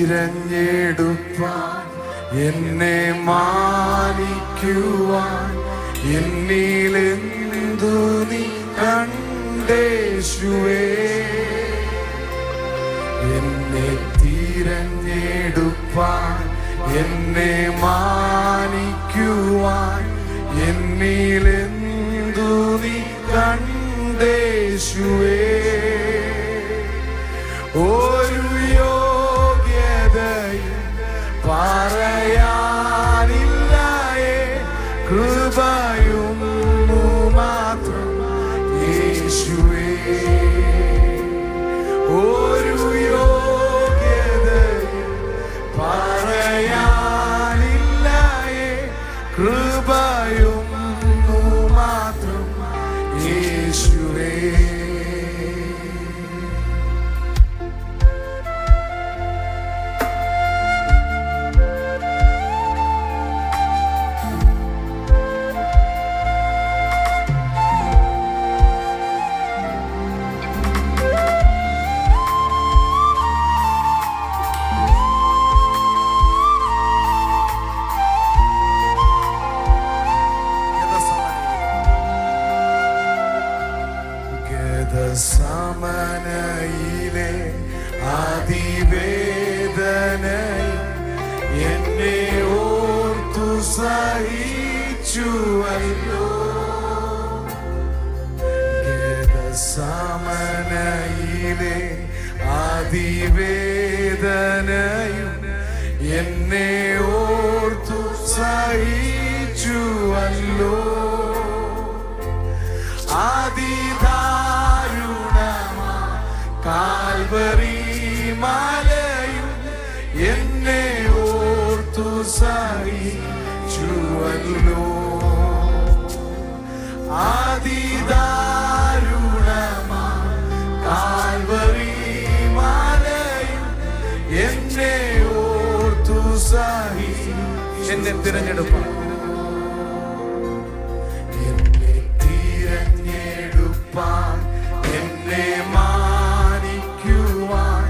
തിരഞ്ഞെടുപ്പാൻ എന്നെ മാനിക്കുവാൻ എന്നിലെന്തു നീ കണ്ടേശുവേ. എന്നെ തിരഞ്ഞെടുപ്പാൻ എന്നെ മാനിക്കുവാൻ എന്നിലെന്തു നീ കണ്ടേശുവേ. ഒരു യോഗ്യതയും പറയാനില്ലായേ, കൃപയും മാത്രം യേശുവേ. ഒരു യോഗ്യതയും പറയാനില്ലായേ, കൃപയും മാത്രം യേശുവേ. സമനയിലെ അതിവേദനയിൽ എന്നെ ഓർത്തു സഹിച്ചുവല്ലോ. സമനയിലെ അതിവേദനയും എന്നെ ഓർത്തു സഹിച്ചുവല്ലോ. കാൽവരി മലയും എന്നെ ഓർത്തു സഹിച്ചുവല്ലോ. അതിദാരുണമാ കാൽവരി മലയും എന്നെ ഓർത്തു സഹിച്ചു. എന്നെ തിരഞ്ഞെടുപ്പാൻ എന്നെ തിരഞ്ഞെടുപ്പാൻ എന്നെ മാനിക്കുവാൻ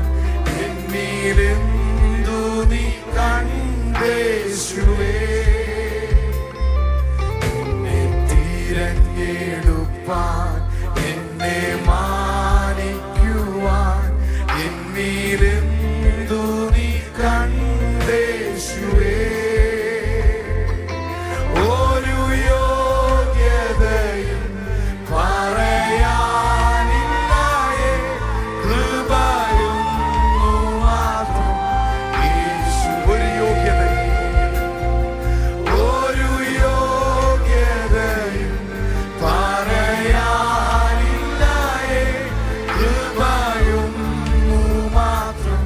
എന്നിലെന്തു നീ കണ്ടേശുവേ. എന്നെ തിരഞ്ഞെടുപ്പാൻ എന്നെ മാനിക്കുവാൻ എന്നിലെന്തു നീ കണ്ടേശുവേ. ഒരു യോഗ്യതയും പറയാനില്ലായേ, കൃപയും മാത്രം യേശു. ഒരു യോഗ്യതയും പറയാനില്ലായേ, കൃപയും മാത്രം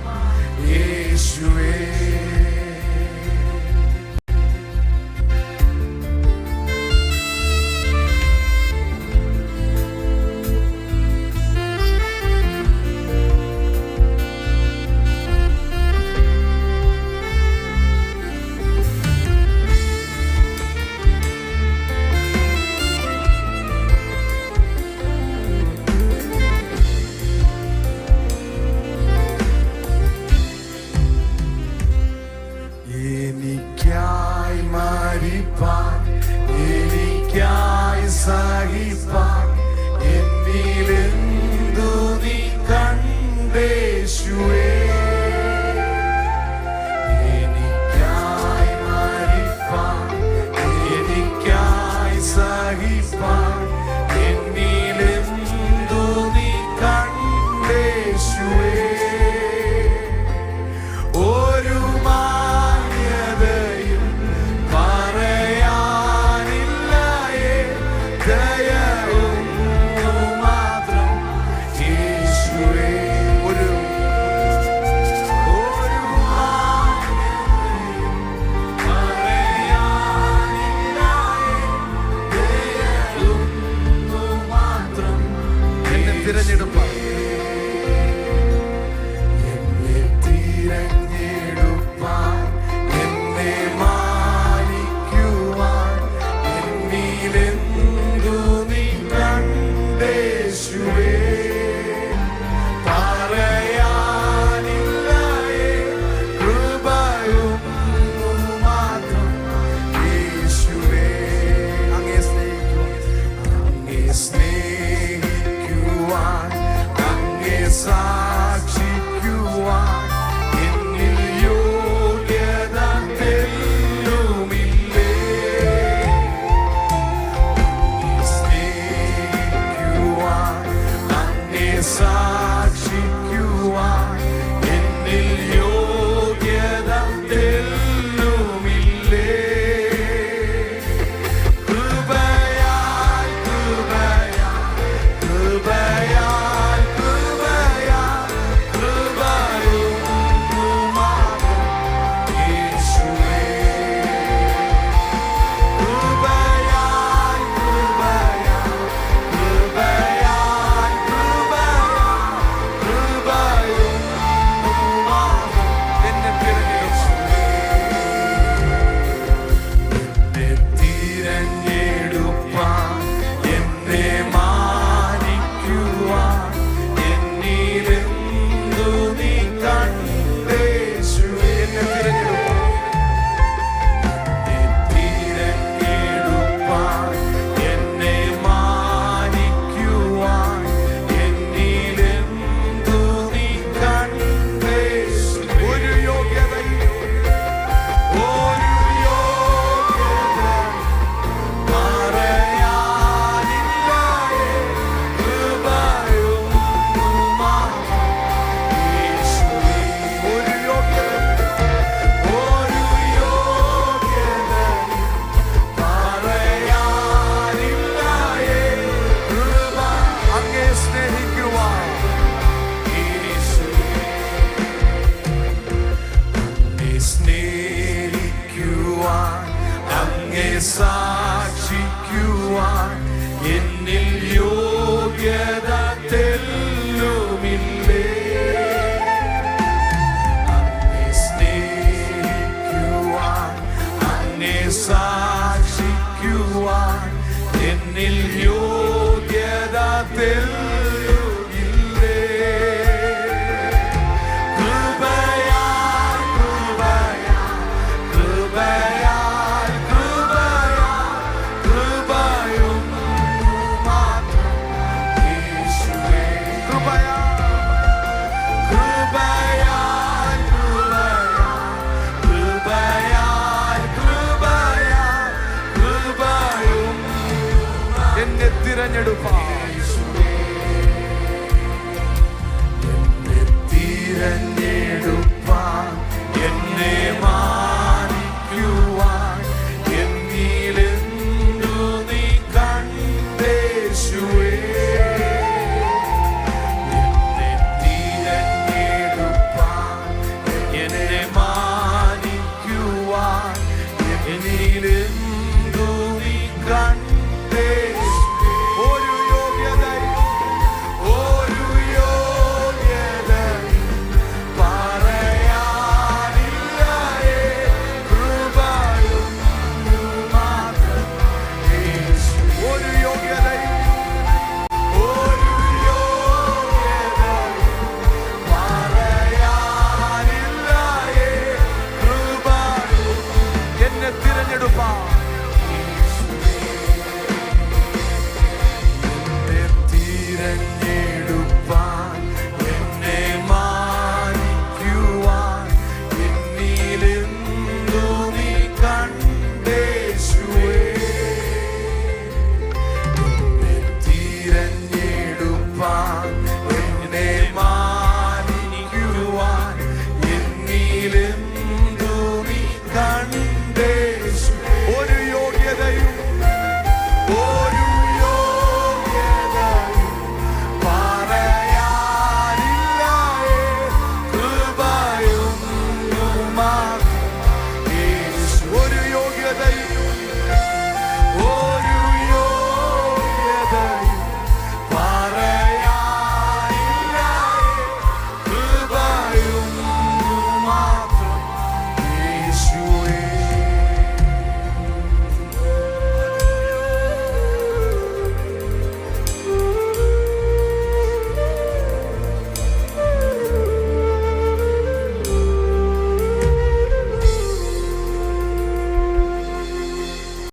യേശുവേ. എനിക്കായി മരിപ്പാൻ എനിക്കായി സഹിപ്പാൻ എന്നിലെന്തു നീ കണ്ടേശുവേ. എനിക്കായി മരിപ്പാൻ എനിക്കായി സഹിപ്പാൻ എന്നിലെന്തു നീ കണ്ടേശുവേ. ഒരു തിരഞ്ഞെടുപ്പാൻ എന്നെ തിരഞ്ഞെടുപ്പാൻ എന്നെ മാനിക്കുവാൻ എന്നിലെന്തു നീ കണ്ടേശുവേ. പറയാനില്ലായേ, സാക്ഷിക്കുവാൻ എന്നിൽ യോഗ്യത തെല്ലുമില്ലേ. അങ്ങേ സ്നേഹിക്കുവാൻ അങ്ങേ സാക്ഷിക്കുവാൻ എന്നിൽ യോഗ്യത തെല്ലുമില്ലേ. കൃപയാൽ കൃപയാൽ കൃപയാൽ കൃപയും മാത്രം യേശുവേ. കൃപയാൽ കൃപയാൽ കൃപയാൽ കൃപയാൽ കൃപയും എന്നെ തിരഞ്ഞെടുപ്പാൻ എന്നെ തിരഞ്ഞെടുപ്പാൻ എന്നെ മാനിക്കുവാൻ എന്നിലെന്തു നീ കണ്ടേശുവേ. എന്നെ തിരഞ്ഞെടുപ്പാൻ എന്നെ മാനിക്കുവാൻ എന്നിലെന്തു നീ കണ്ടേശുവേ. ഒരു യോഗ്യതയും പറയാനില്ലയേ. കൃപയും മാത്രം യേശു. ഒരു യോഗ്യതയും പറയാനില്ലയേ. കൃപയും എന്നെ തിരഞ്ഞെടുപ്പാൻ എന്നെ തിരഞ്ഞെടുപ്പാൻ എന്നെ മാനിക്കുവാൻ എന്നിലെന്തു നീ കണ്ടേശുവേ. എന്നെ തിരഞ്ഞെടുപ്പാൻ